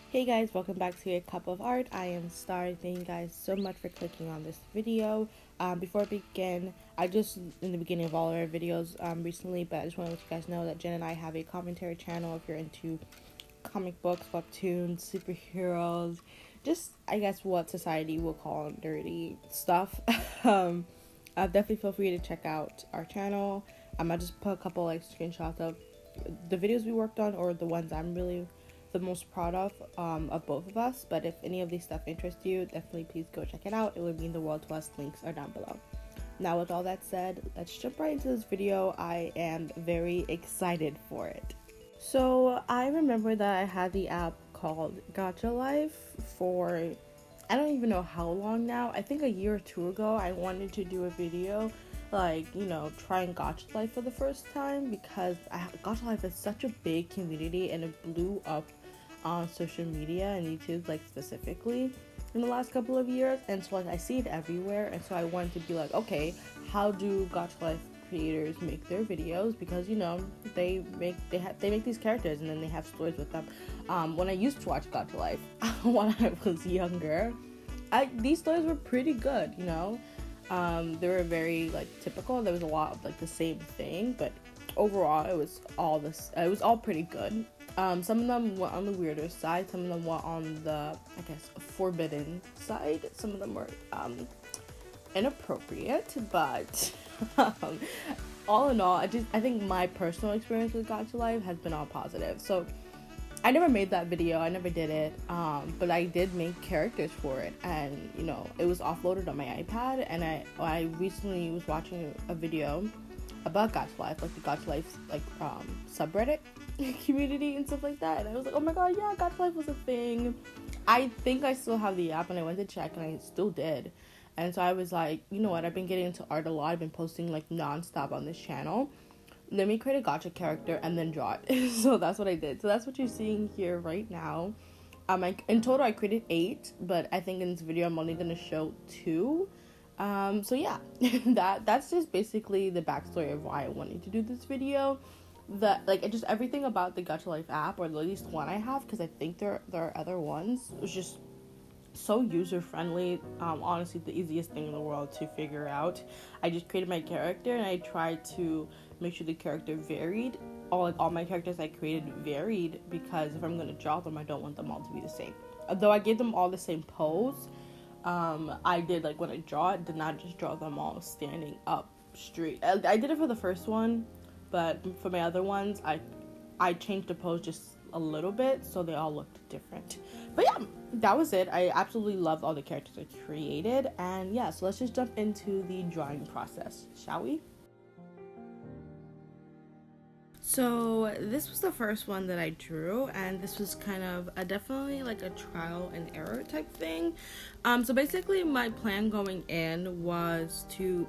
Hey guys, welcome back to A Cup of Art. I am Star. Thank you guys so much for clicking on this video. Before I begin, I just in the beginning of all our videos recently, but I just want to let you guys know that Jen and I have a commentary channel if you're into comic books, webtoons, superheroes, just I guess what society will call nerdy stuff. Definitely feel free to check out our channel. I just put a couple screenshots of the videos we worked on or the ones I'm really the most proud of both of us. But if any of these stuff interests you, definitely please go check it out. It would mean the world to us. Links are down below. Now with all that said, let's jump right into this video. I am very excited for it. So I remember that I had the app called Gacha Life for I don't even know how long now. I think a year or two ago I wanted to do a video trying Gacha Life for the first time because Gacha Life is such a big community and it blew up on social media and YouTube specifically in the last couple of years, and so I see it everywhere, and so I wanted to be like, okay, how do Gacha Life creators make their videos, because they make these characters and then they have stories with them. When I used to watch Gacha Life when I was younger, these stories were pretty good. They were very typical. There was a lot of the same thing, but overall it was all pretty good. Some of them were on the weirder side, some of them were on the forbidden side, some of them were inappropriate, but all in all, I think my personal experience with Gacha Life has been all positive. So I never made that video, I never did it, but I did make characters for it, and it was offloaded on my iPad, and I recently was watching a video about Gacha Life, the Gacha Life subreddit community and stuff like that, and I was like, oh my god, yeah, Gacha Life was a thing. I think I still have the app, and I went to check and I still did. And so I was like, you know what, I've been getting into art a lot, I've been posting non-stop on this channel, let me create a gacha character and then draw it. So that's what I did. So that's what you're seeing here right now. In total I created 8, but I think in this video I'm only gonna show 2. So yeah, that's just basically the backstory of why I wanted to do this video. Just everything about the Gacha Life app, or at least one I have, because I think there are other ones, was just so user friendly. Honestly, the easiest thing in the world to figure out. I just created my character and I tried to make sure the character varied. All my characters I created varied, because if I'm gonna draw them, I don't want them all to be the same. Although I gave them all the same pose, I did when I draw it, did not just draw them all standing up straight. I did it for the first one, but for my other ones, I changed the pose just a little bit so they all looked different. But yeah, that was it. I absolutely loved all the characters I created, and yeah, so let's just jump into the drawing process, shall we? So this was the first one that I drew, and this was kind of definitely a trial and error type thing. So basically my plan going in was to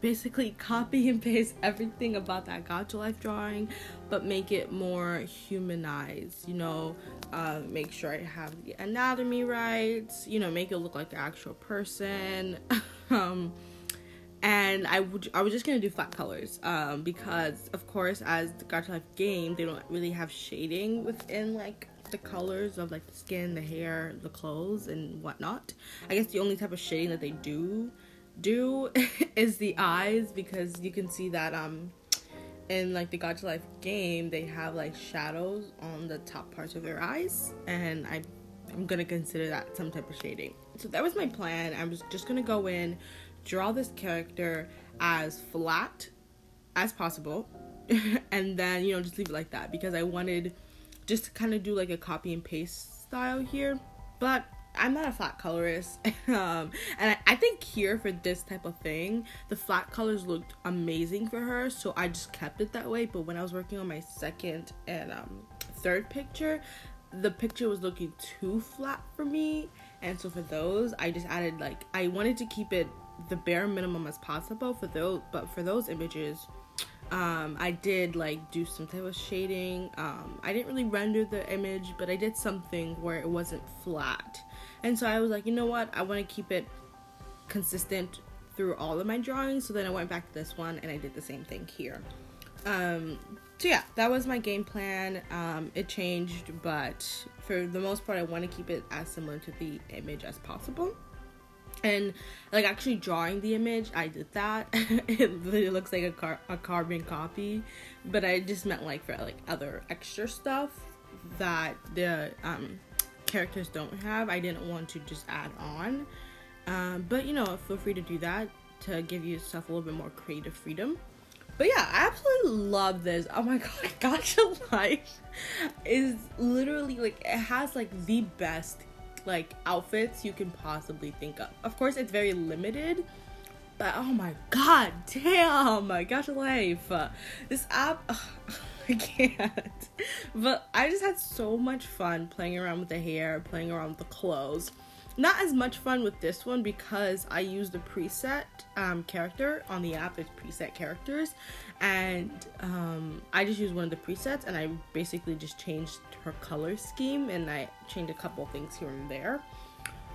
basically copy and paste everything about that Gacha Life drawing, but make it more humanized, make sure I have the anatomy right, make it look like an actual person. And I was just gonna do flat colors, because of course, as the Gacha Life game, they don't really have shading within the colors of the skin, the hair, the clothes, and whatnot. I guess the only type of shading that they do is the eyes, because you can see that in the Gacha Life game they have shadows on the top parts of their eyes, and I'm gonna consider that some type of shading. So that was my plan. I was just gonna go in, draw this character as flat as possible, and then just leave it like that, because I wanted just to kind of do a copy and paste style here. But I'm not a flat colorist, and I think here for this type of thing, the flat colors looked amazing for her, so I just kept it that way. But when I was working on my second and third picture, the picture was looking too flat for me, and so for those, I just added I wanted to keep it the bare minimum as possible for those, but for those images, I did do some type of shading. I didn't really render the image, but I did something where it wasn't flat. And so I was like, you know what, I want to keep it consistent through all of my drawings. So then I went back to this one and I did the same thing here. So yeah, that was my game plan. It changed, but for the most part, I want to keep it as similar to the image as possible. And like actually drawing the image, I did that. It literally looks like a carbon copy, but I just meant like for like other extra stuff that the characters don't have. I didn't want to just add on, but you know, feel free to do that to give yourself a little bit more creative freedom. But yeah, I absolutely love this. Oh my god, Gacha Life is literally like, it has like the best like outfits you can possibly think of. Of course, it's very limited, but oh my god, damn, Gacha Life. This app, I can't. But I just had so much fun playing around with the hair, playing around with the clothes. Not as much fun with this one because I used the preset character on the app. There's preset characters, and I just used one of the presets, and I basically just changed her color scheme, and I changed a couple things here and there.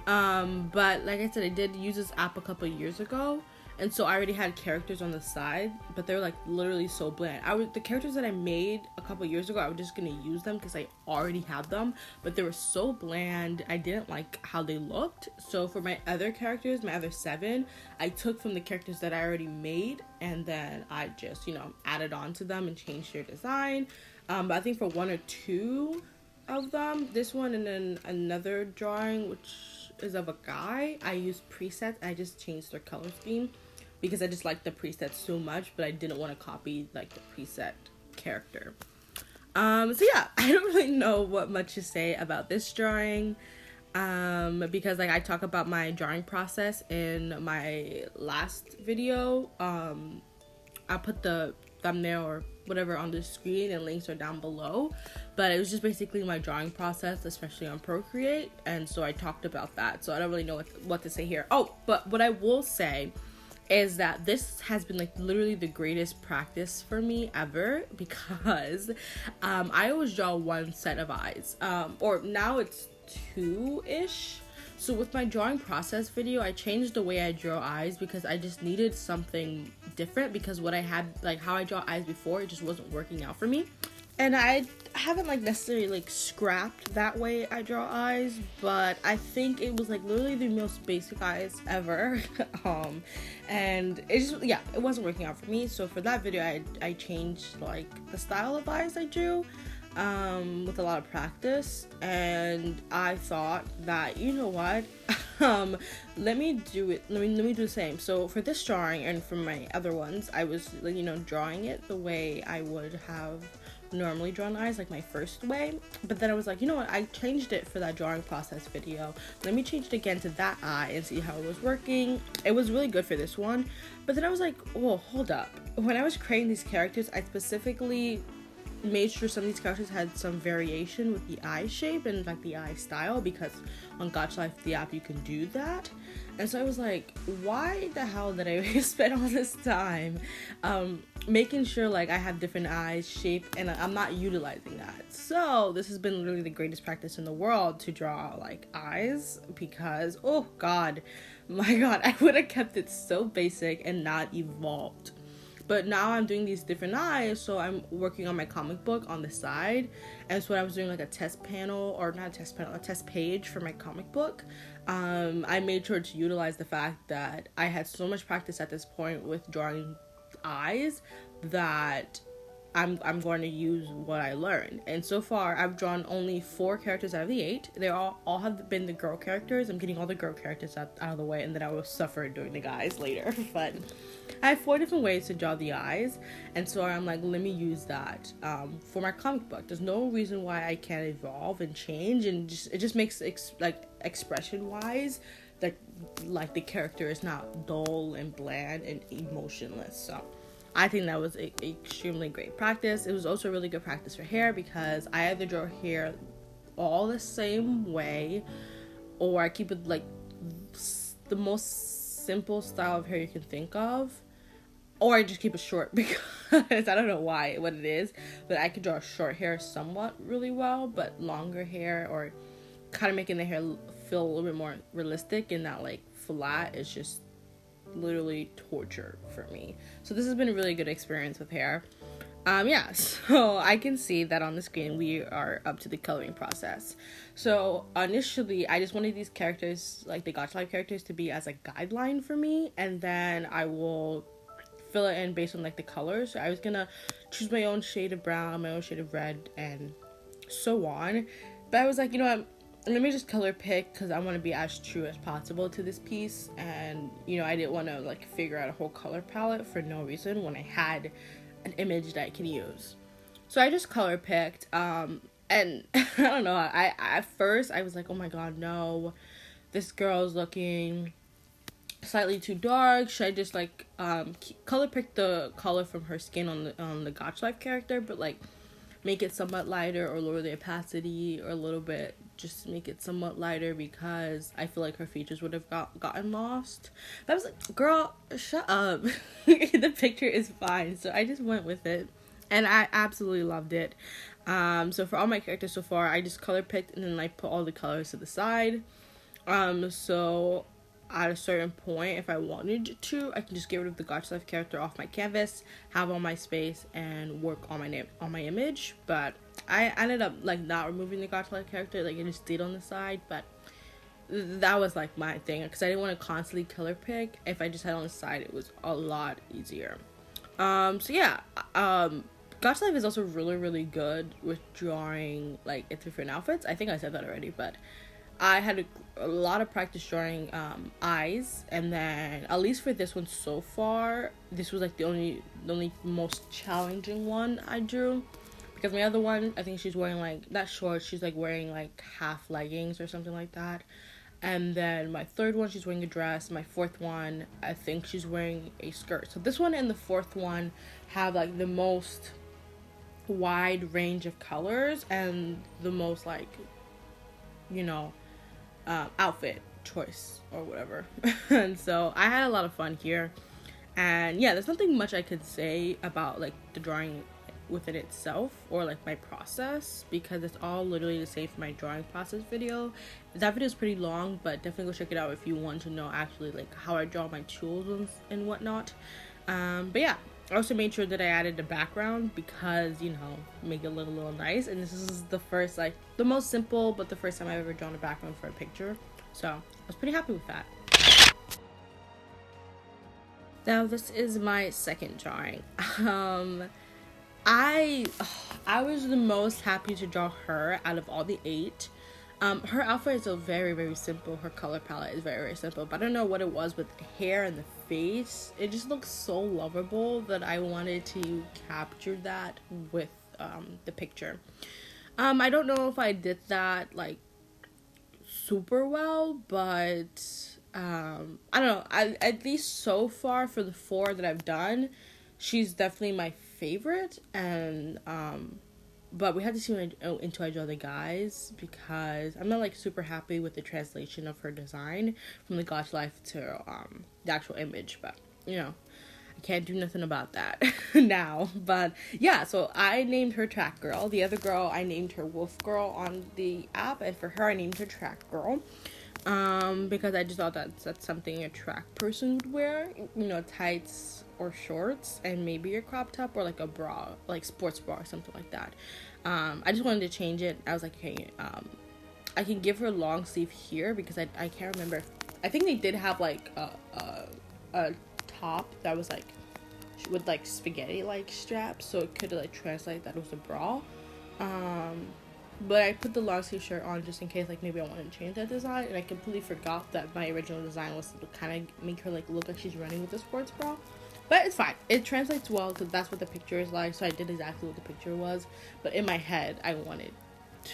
But like I said, I did use this app a couple years ago, and so I already had characters on the side, but they're like literally so bland. The characters that I made a couple years ago, I was just gonna use them because I already have them, but they were so bland. I didn't like how they looked. So for my other characters, my other 7, I took from the characters that I already made, and then I just, you know, added on to them and changed their design. But I think for 1 or 2 of them, this one and then another drawing, which is of a guy, I used presets. I just changed their color scheme because I just liked the preset so much, but I didn't want to copy like the preset character. So yeah, I don't really know what much to say about this drawing, because like I talk about my drawing process in my last video. I'll put the thumbnail or whatever on the screen, and links are down below, but it was just basically my drawing process, especially on Procreate, and so I talked about that, so I don't really know what to say here. Oh, but what I will say is that this has been like literally the greatest practice for me ever, because I always draw one set of eyes, or now it's 2-ish. So with my drawing process video, I changed the way I draw eyes because I just needed something different, because what I had, like how I draw eyes before, it just wasn't working out for me. And I haven't like necessarily like scrapped that way I draw eyes, but I think it was like literally the most basic eyes ever. And it just, yeah, it wasn't working out for me. So for that video, I changed like the style of eyes I drew, with a lot of practice, and I thought that, you know what, let me do the same. So for this drawing and for my other ones, I was, you know, drawing it the way I would have normally drawn eyes, like my first way, but then I was like, you know what, I changed it for that drawing process video, let me change it again to that eye and see how it was working. It was really good for this one, but then I was like, oh, hold up, when I was creating these characters, I specifically made sure some of these characters had some variation with the eye shape and like the eye style, because on Gacha Life, the app, you can do that. And so I was like, why the hell did I spend all this time making sure like I have different eyes shape, and I'm not utilizing that? So this has been literally the greatest practice in the world to draw like eyes, because oh god, my god, I would have kept it so basic and not evolved. But now I'm doing these different eyes, so I'm working on my comic book on the side. And so I was doing like a test panel, or not a test panel, a test page for my comic book. I made sure to utilize the fact that I had so much practice at this point with drawing eyes that I'm going to use what I learned. And so far, I've drawn only 4 characters out of the 8. They all have been the girl characters. I'm getting all the girl characters out of the way, and then I will suffer doing the guys later. But I have 4 different ways to draw the eyes, and so I'm like, let me use that for my comic book. There's no reason why I can't evolve and change, and it just makes expression-wise that like the character is not dull and bland and emotionless. So I think that was a extremely great practice. It was also a really good practice for hair, because I either draw hair all the same way, or I keep it like the most simple style of hair you can think of, or I just keep it short, because I don't know what it is, but I could draw short hair somewhat really well, but longer hair, or kind of making the hair feel a little bit more realistic and not like flat, is just literally torture for me. So this has been a really good experience with hair. Yeah, so I can see that on the screen we are up to the coloring process. So initially, I just wanted these characters, like the Gacha Life characters, to be as a guideline for me, and then I will fill it in based on like the colors. So I was gonna choose my own shade of brown, my own shade of red, and so on. But I was like, you know what? Let me just color pick because I want to be as true as possible to this piece, and you know, I didn't want to like figure out a whole color palette for no reason when I had an image that I can use. So I just color picked, and I don't know. I at first I was like, oh my god, no, this girl's looking slightly too dark. Should I just like color pick the color from her skin on the Gacha Life character, but like make it somewhat lighter or lower the opacity or a little bit, just make it somewhat lighter because I feel like her features would have gotten lost. But I was like, girl, shut up. The picture is fine. So I just went with it and I absolutely loved it. So for all my characters so far, I just color picked and then I put all the colors to the side. So at a certain point, if I wanted to, I can just get rid of the Gacha Life character off my canvas, have all my space, and work on my image. But I ended up like not removing the Gacha Life character, like I just did on the side. But that was like my thing because I didn't want to constantly color pick. If I just had on the side, it was a lot easier. So yeah, Gacha Life is also really good with drawing like different outfits. I think I said that already, but I had a lot of practice drawing eyes, and then at least for this one so far, this was like the only most challenging one I drew, because my other one, I think she's wearing like not shorts, she's like wearing like half leggings or something like that, and then my third one she's wearing a dress, my fourth one I think she's wearing a skirt. So this one and the fourth one have like the most wide range of colors and the most like, you know, outfit choice or whatever. And so I had a lot of fun here, and yeah, there's nothing much I could say about like the drawing within itself or like my process, because it's all literally the same for my drawing process video. That video is pretty long, but definitely go check it out if you want to know actually like how I draw my tools and whatnot. But yeah, I also made sure that I added the background because, you know, make it look a little nice. And this is the first, like, the most simple, but the first time I've ever drawn a background for a picture. So I was pretty happy with that. Now this is my second drawing. I was the most happy to draw her out of all the 8. Her outfit is very simple. Her color palette is very simple, but I don't know what it was with the hair and the face. It just looks so lovable that I wanted to capture that with the picture. I don't know if I did that like super well, but I don't know. At least so far for the 4 that I've done, she's definitely my favorite. And but we have to see until I draw the guys, because I'm not like super happy with the translation of her design from the Gacha Life to the actual image, but you know, I can't do nothing about that now. But yeah, so I named her Track Girl. The other girl, I named her Wolf Girl on the app, and for her I named her Track Girl. Because I just thought that's something a track person would wear, you know, tights or shorts and maybe a crop top or like a bra, like sports bra or something like that. I just wanted to change it. I was like, okay, I can give her long sleeve here because I can't remember. I think they did have like a top that was like with like spaghetti like straps, so it could like translate that it was a bra. But I put the long sleeve shirt on just in case, like, maybe I wanted to change that design, and I completely forgot that my original design was to kind of make her, like, look like she's running with a sports bra. But it's fine. It translates well, because that's what the picture is like, so I did exactly what the picture was. But in my head, I wanted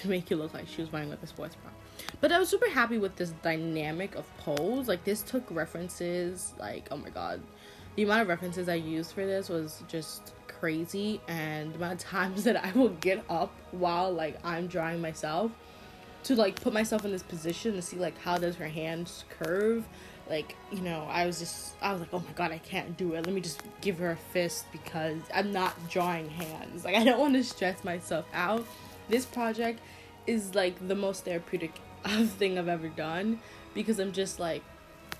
to make it look like she was running with a sports bra. But I was super happy with this dynamic of pose. Like, this took references, like, oh my god. The amount of references I used for this was just crazy, and the amount of times that I will get up while like I'm drawing myself to like put myself in this position to see like how does her hands curve. Like, you know, I was like, oh my god, I can't do it, let me just give her a fist because I'm not drawing hands. Like, I don't want to stress myself out. This project is like the most therapeutic thing I've ever done, because I'm just like,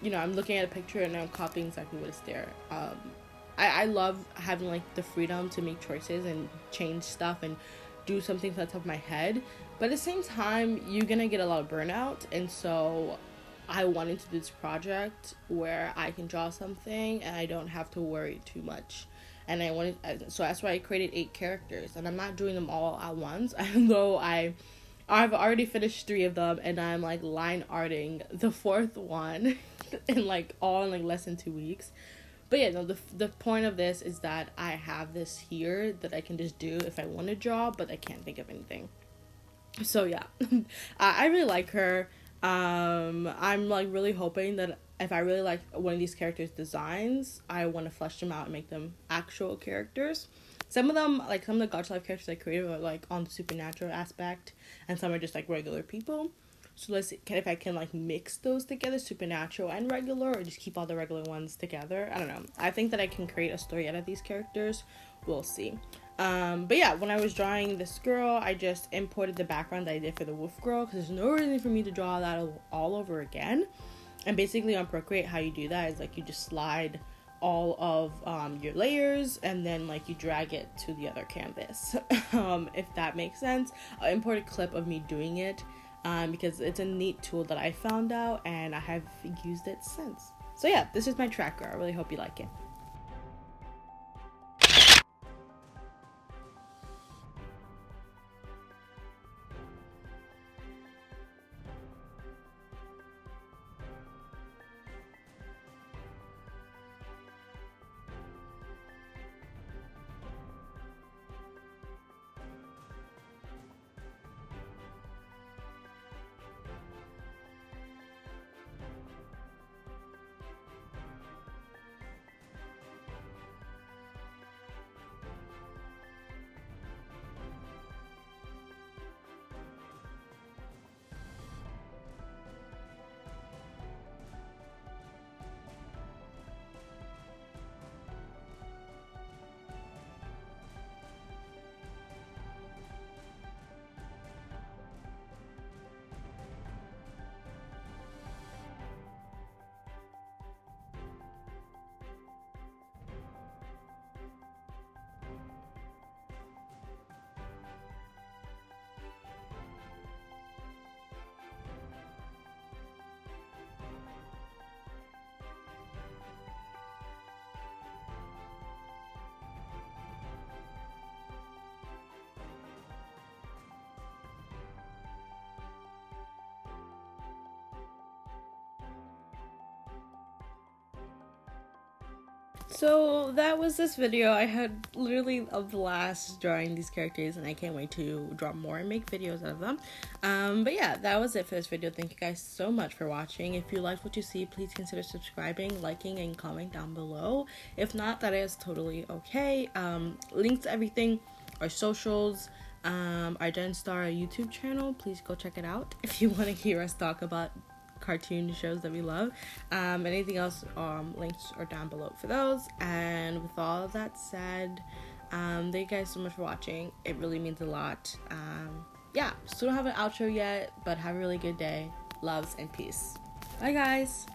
you know, I'm looking at a picture and I'm copying exactly what is there. I love having like the freedom to make choices and change stuff and do something to the top of my head. But at the same time, you're gonna get a lot of burnout, and so I wanted to do this project where I can draw something and I don't have to worry too much. And so that's why I created 8 characters, and I'm not doing them all at once, even though I've already finished 3 of them, and I'm like line arting the 4th one in like less than 2 weeks. But yeah, no, the point of this is that I have this here that I can just do if I want to draw, but I can't think of anything. So yeah, I really like her. I'm like really hoping that if I really like one of these characters' designs, I want to flesh them out and make them actual characters. Some of them, like some of the Gacha Life characters I created, are like on the supernatural aspect, and some are just like regular people. So let's see if I can like mix those together, supernatural and regular, or just keep all the regular ones together. I don't know. I think that I can create a story out of these characters. We'll see. But yeah, when I was drawing this girl, I just imported the background that I did for the wolf girl, because there's no reason for me to draw that all over again. And basically on Procreate, how you do that is like you just slide all of your layers, and then like you drag it to the other canvas. If that makes sense. I'll import a clip of me doing it, because it's a neat tool that I found out and I have used it since. So yeah, this is my tracker. I really hope you like it. So that was this video. I had literally a blast drawing these characters, and I can't wait to draw more and make videos out of them. But yeah, that was it for this video. Thank you guys so much for watching. If you liked what you see, please consider subscribing, liking, and comment down below. If not, that is totally okay. Links to everything, our socials, our Jen Star YouTube channel. Please go check it out if you want to hear us talk about cartoon shows that we love. Anything else, links are down below for those. And with all of that said, thank you guys so much for watching. It really means a lot. Yeah, still don't have an outro yet, but have a really good day. Loves and peace. Bye guys.